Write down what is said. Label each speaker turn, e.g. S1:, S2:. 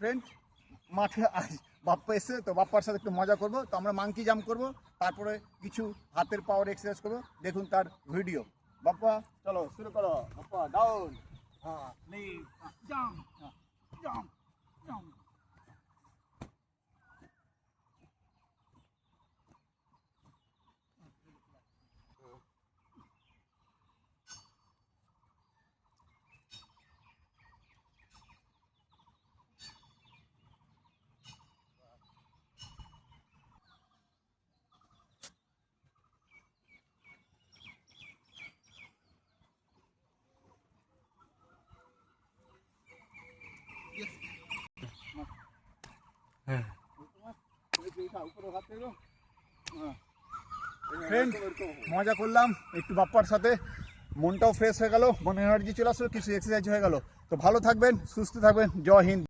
S1: Friend, মাঠে আজ বাপ্পা এসে তো বাপ্পার সাথে একটু মজা করব। তো আমরা মাংকি জাম্প করব, তারপরে কিছু হাতের পাওয়ার এক্সারসাইজ করব। দেখুন তার ভিডিও। বাপ্পা চলো শুরু করো। বাপ্পা ডাউন, হ্যাঁ lift, jump, jump, jump. Friend, মজা করলাম একটু বাপ্পার সাথে, মনটাও ফ্রেশ হয়ে গেল, মনে এনার্জি চলে আসলো, কিছু এক্সারসাইজ হয়ে গেল। তো ভালো থাকবেন, সুস্থ থাকবেন, জয় হিন্দ।